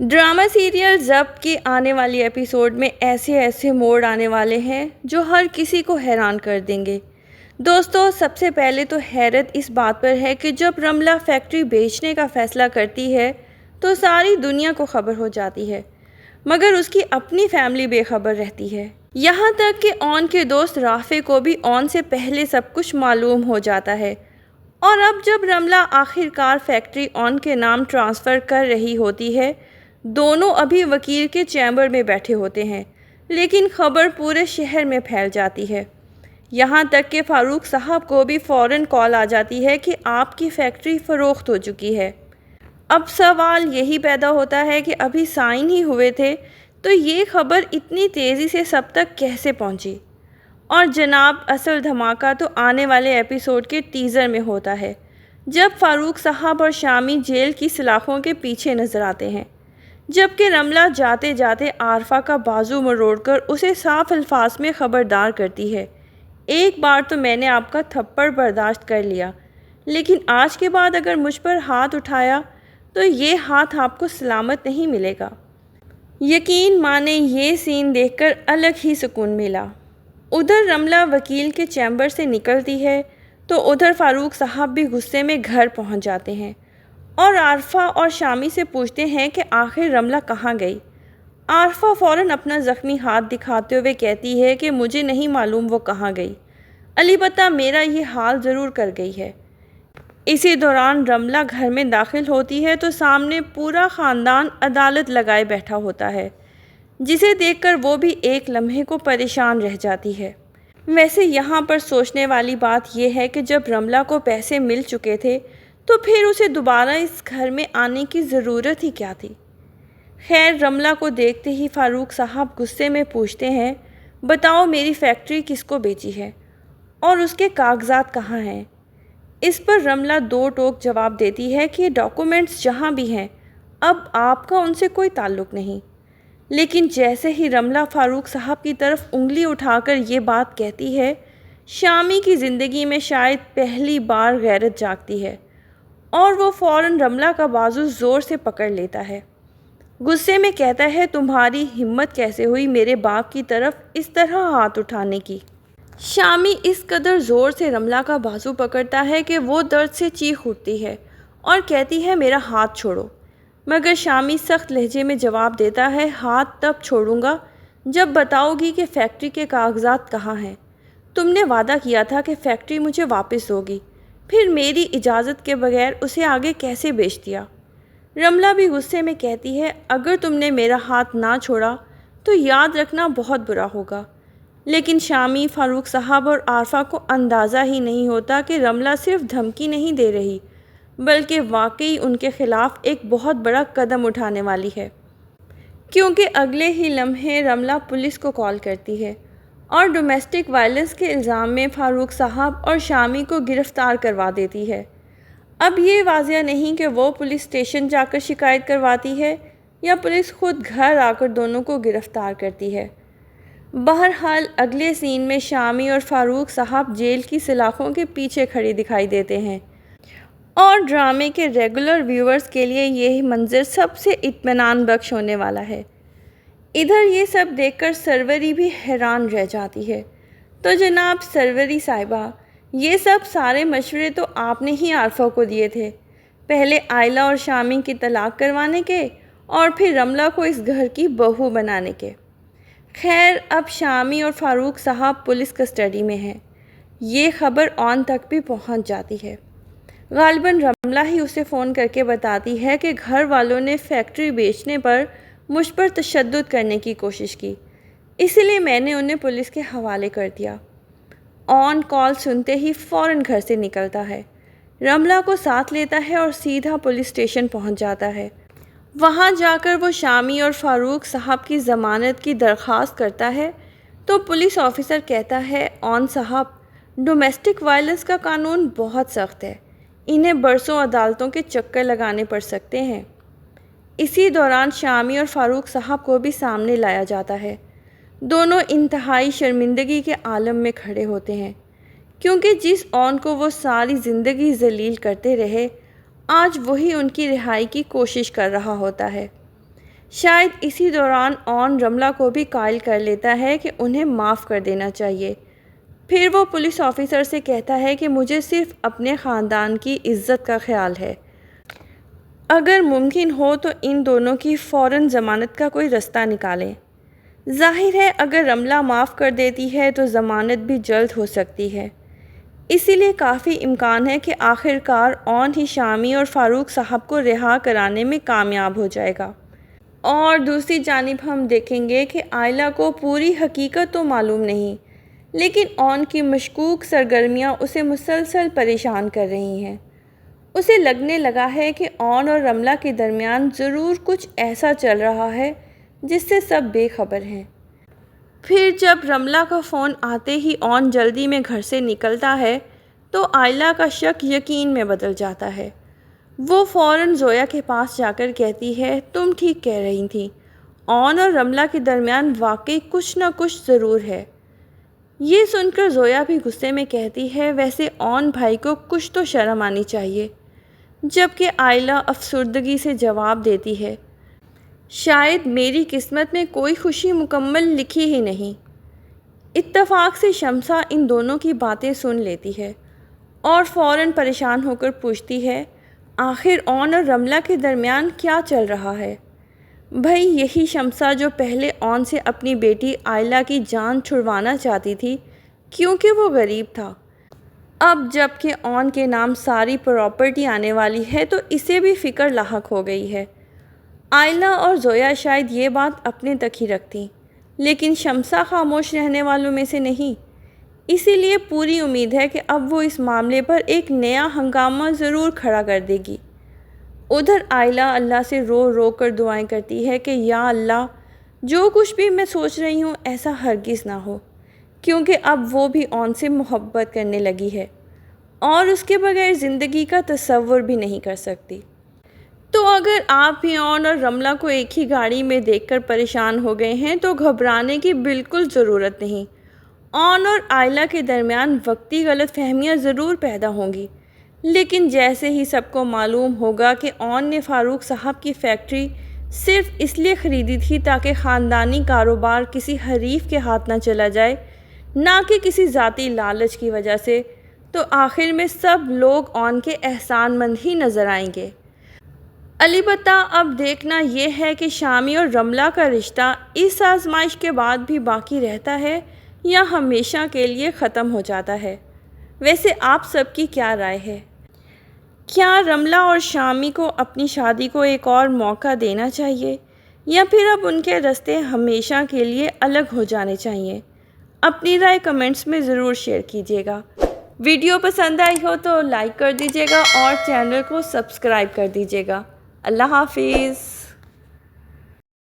Drama serial ضبط کے آنے والی ایپیسوڈ میں ایسے موڑ آنے والے ہیں جو ہر کسی کو حیران کر دیں گے۔ دوستو، سب سے پہلے تو حیرت اس بات پر ہے کہ جب رملہ فیکٹری بیچنے کا فیصلہ کرتی ہے تو ساری دنیا کو خبر ہو جاتی ہے، مگر اس کی اپنی فیملی بے خبر رہتی ہے۔ یہاں تک کہ اون کے دوست رافع کو بھی اون سے پہلے سب کچھ معلوم ہو جاتا ہے، اور اب جب رملہ آخر کار فیکٹری اون کے نام ٹرانسفر کر رہی ہوتی ہے، دونوں ابھی وکیل کے چیمبر میں بیٹھے ہوتے ہیں، لیکن خبر پورے شہر میں پھیل جاتی ہے۔ یہاں تک کہ فاروق صاحب کو بھی فوراً کال آ جاتی ہے کہ آپ کی فیکٹری فروخت ہو چکی ہے۔ اب سوال یہی پیدا ہوتا ہے کہ ابھی سائن ہی ہوئے تھے تو یہ خبر اتنی تیزی سے سب تک کیسے پہنچی؟ اور جناب، اصل دھماکہ تو آنے والے ایپیسوڈ کے ٹیزر میں ہوتا ہے، جب فاروق صاحب اور شامی جیل کی سلاخوں کے پیچھے نظر آتے ہیں، جبکہ رملہ جاتے جاتے عارفہ کا بازو مروڑ کر اسے صاف الفاظ میں خبردار کرتی ہے، ایک بار تو میں نے آپ کا تھپڑ برداشت کر لیا، لیکن آج کے بعد اگر مجھ پر ہاتھ اٹھایا تو یہ ہاتھ آپ کو سلامت نہیں ملے گا۔ یقین مانے یہ سین دیکھ کر الگ ہی سکون ملا۔ ادھر رملہ وکیل کے چیمبر سے نکلتی ہے تو ادھر فاروق صاحب بھی غصے میں گھر پہنچ جاتے ہیں اور عارفہ اور شامی سے پوچھتے ہیں کہ آخر رملہ کہاں گئی۔ عارفہ فوراً اپنا زخمی ہاتھ دکھاتے ہوئے کہتی ہے کہ مجھے نہیں معلوم وہ کہاں گئی، البتہ میرا یہ حال ضرور کر گئی ہے۔ اسی دوران رملہ گھر میں داخل ہوتی ہے تو سامنے پورا خاندان عدالت لگائے بیٹھا ہوتا ہے، جسے دیکھ کر وہ بھی ایک لمحے کو پریشان رہ جاتی ہے۔ ویسے یہاں پر سوچنے والی بات یہ ہے کہ جب رملہ کو پیسے مل چکے تھے تو پھر اسے دوبارہ اس گھر میں آنے کی ضرورت ہی کیا تھی؟ خیر، رملہ کو دیکھتے ہی فاروق صاحب غصے میں پوچھتے ہیں، بتاؤ میری فیکٹری کس کو بیچی ہے اور اس کے کاغذات کہاں ہیں؟ اس پر رملہ دو ٹوک جواب دیتی ہے کہ ڈاکومنٹس جہاں بھی ہیں، اب آپ کا ان سے کوئی تعلق نہیں۔ لیکن جیسے ہی رملہ فاروق صاحب کی طرف انگلی اٹھا کر یہ بات کہتی ہے، شامی کی زندگی میں شاید پہلی بار غیرت جاگتی ہے اور وہ فوراً رملہ کا بازو زور سے پکڑ لیتا ہے۔ غصے میں کہتا ہے، تمہاری ہمت کیسے ہوئی میرے باپ کی طرف اس طرح ہاتھ اٹھانے کی؟ شامی اس قدر زور سے رملہ کا بازو پکڑتا ہے کہ وہ درد سے چیخ اٹھتی ہے اور کہتی ہے، میرا ہاتھ چھوڑو۔ مگر شامی سخت لہجے میں جواب دیتا ہے، ہاتھ تب چھوڑوں گا جب بتاؤ گی کہ فیکٹری کے کاغذات کہاں ہیں۔ تم نے وعدہ کیا تھا کہ فیکٹری مجھے واپس ہوگی، پھر میری اجازت کے بغیر اسے آگے کیسے بیچ دیا؟ رملہ بھی غصے میں کہتی ہے، اگر تم نے میرا ہاتھ نہ چھوڑا تو یاد رکھنا بہت برا ہوگا۔ لیکن شامی، فاروق صاحب اور عارفہ کو اندازہ ہی نہیں ہوتا کہ رملہ صرف دھمکی نہیں دے رہی بلکہ واقعی ان کے خلاف ایک بہت بڑا قدم اٹھانے والی ہے، کیونکہ اگلے ہی لمحے رملہ پولیس کو کال کرتی ہے اور ڈومیسٹک وائلنس کے الزام میں فاروق صاحب اور شامی کو گرفتار کروا دیتی ہے۔ اب یہ واضح نہیں کہ وہ پولیس اسٹیشن جا کر شکایت کرواتی ہے یا پولیس خود گھر آ کر دونوں کو گرفتار کرتی ہے۔ بہرحال اگلے سین میں شامی اور فاروق صاحب جیل کی سلاخوں کے پیچھے کھڑے دکھائی دیتے ہیں، اور ڈرامے کے ریگولر ویورز کے لیے یہ منظر سب سے اطمینان بخش ہونے والا ہے۔ ادھر یہ سب دیکھ کر سروری بھی حیران رہ جاتی ہے، تو جناب سروری صاحبہ، یہ سب سارے مشورے تو آپ نے ہی عارفہ کو دیے تھے، پہلے آئلہ اور شامی کی طلاق کروانے کے اور پھر رملہ کو اس گھر کی بہو بنانے کے۔ خیر، اب شامی اور فاروق صاحب پولیس کسٹڈی میں ہیں، یہ خبر اون تک بھی پہنچ جاتی ہے۔ غالباً رملہ ہی اسے فون کر کے بتاتی ہے کہ گھر والوں نے فیکٹری بیچنے پر مجھ پر تشدد کرنے کی کوشش کی، اسی لیے میں نے انہیں پولیس کے حوالے کر دیا۔ اون کال سنتے ہی فوراً گھر سے نکلتا ہے، رملہ کو ساتھ لیتا ہے اور سیدھا پولیس اسٹیشن پہنچ جاتا ہے۔ وہاں جا کر وہ شامی اور فاروق صاحب کی ضمانت کی درخواست کرتا ہے تو پولیس آفیسر کہتا ہے، اون صاحب، ڈومیسٹک وائلنس کا قانون بہت سخت ہے، انہیں برسوں عدالتوں کے چکر لگانے پڑ سکتے ہیں۔ اسی دوران شامی اور فاروق صاحب کو بھی سامنے لایا جاتا ہے۔ دونوں انتہائی شرمندگی کے عالم میں کھڑے ہوتے ہیں، کیونکہ جس اون کو وہ ساری زندگی ذلیل کرتے رہے، آج وہی ان کی رہائی کی کوشش کر رہا ہوتا ہے۔ شاید اسی دوران اون رملہ کو بھی قائل کر لیتا ہے کہ انہیں معاف کر دینا چاہیے۔ پھر وہ پولیس آفیسر سے کہتا ہے کہ مجھے صرف اپنے خاندان کی عزت کا خیال ہے۔ اگر ممکن ہو تو ان دونوں کی فوراً ضمانت کا کوئی رستہ نکالیں۔ ظاہر ہے اگر رملہ معاف کر دیتی ہے تو ضمانت بھی جلد ہو سکتی ہے۔ اسی لیے کافی امکان ہے کہ آخر کار اون ہی شامی اور فاروق صاحب کو رہا کرانے میں کامیاب ہو جائے گا۔ اور دوسری جانب ہم دیکھیں گے کہ آئلہ کو پوری حقیقت تو معلوم نہیں، لیکن اون کی مشکوک سرگرمیاں اسے مسلسل پریشان کر رہی ہیں۔ اسے لگنے لگا ہے کہ اون اور رملہ کے درمیان ضرور کچھ ایسا چل رہا ہے جس سے سب بے خبر ہیں۔ پھر جب رملہ کا فون آتے ہی اون جلدی میں گھر سے نکلتا ہے تو آئلہ کا شک یقین میں بدل جاتا ہے۔ وہ فوراً زویا کے پاس جا کر کہتی ہے، تم ٹھیک کہہ رہی تھیں، اون اور رملہ کے درمیان واقعی کچھ نہ کچھ ضرور ہے۔ یہ سن کر زویا بھی غصے میں کہتی ہے، ویسے اون بھائی کو کچھ تو شرم آنی چاہیے، جبکہ آئلہ افسردگی سے جواب دیتی ہے، شاید میری قسمت میں کوئی خوشی مکمل لکھی ہی نہیں۔ اتفاق سے شمسہ ان دونوں کی باتیں سن لیتی ہے اور فوراً پریشان ہو کر پوچھتی ہے، آخر اون اور رملہ کے درمیان کیا چل رہا ہے؟ بھئی یہی شمسہ جو پہلے اون سے اپنی بیٹی آئلہ کی جان چھڑوانا چاہتی تھی کیونکہ وہ غریب تھا۔ اب جب کہ اون کے نام ساری پراپرٹی آنے والی ہے تو اسے بھی فکر لاحق ہو گئی ہے۔ آئلہ اور زویا شاید یہ بات اپنے تک ہی رکھتی، لیکن شمسہ خاموش رہنے والوں میں سے نہیں۔ اسی لیے پوری امید ہے کہ اب وہ اس معاملے پر ایک نیا ہنگامہ ضرور کھڑا کر دے گی۔ ادھر آئلہ اللہ سے رو رو کر دعائیں کرتی ہے کہ یا اللہ، جو کچھ بھی میں سوچ رہی ہوں ایسا ہرگز نہ ہو، کیونکہ اب وہ بھی اون سے محبت کرنے لگی ہے اور اس کے بغیر زندگی کا تصور بھی نہیں کر سکتی۔ تو اگر آپ بھی اون اور رملہ کو ایک ہی گاڑی میں دیکھ کر پریشان ہو گئے ہیں تو گھبرانے کی بالکل ضرورت نہیں۔ اون اور آئلہ کے درمیان وقتی غلط فہمیاں ضرور پیدا ہوں گی، لیکن جیسے ہی سب کو معلوم ہوگا کہ اون نے فاروق صاحب کی فیکٹری صرف اس لیے خریدی تھی تاکہ خاندانی کاروبار کسی حریف کے ہاتھ نہ چلا جائے، نہ کہ کسی ذاتی لالچ کی وجہ سے، تو آخر میں سب لوگ اون کے احسان مند ہی نظر آئیں گے۔ البتہ اب دیکھنا یہ ہے کہ شامی اور رملہ کا رشتہ اس آزمائش کے بعد بھی باقی رہتا ہے یا ہمیشہ کے لیے ختم ہو جاتا ہے۔ ویسے آپ سب کی کیا رائے ہے؟ کیا رملہ اور شامی کو اپنی شادی کو ایک اور موقع دینا چاہیے یا پھر اب ان کے راستے ہمیشہ کے لیے الگ ہو جانے چاہیے؟ اپنی رائے کمنٹس میں ضرور شیئر کیجیے گا۔ ویڈیو پسند آئی ہو تو لائک کر دیجیے گا اور چینل کو سبسکرائب کر دیجیے گا۔ اللہ حافظ۔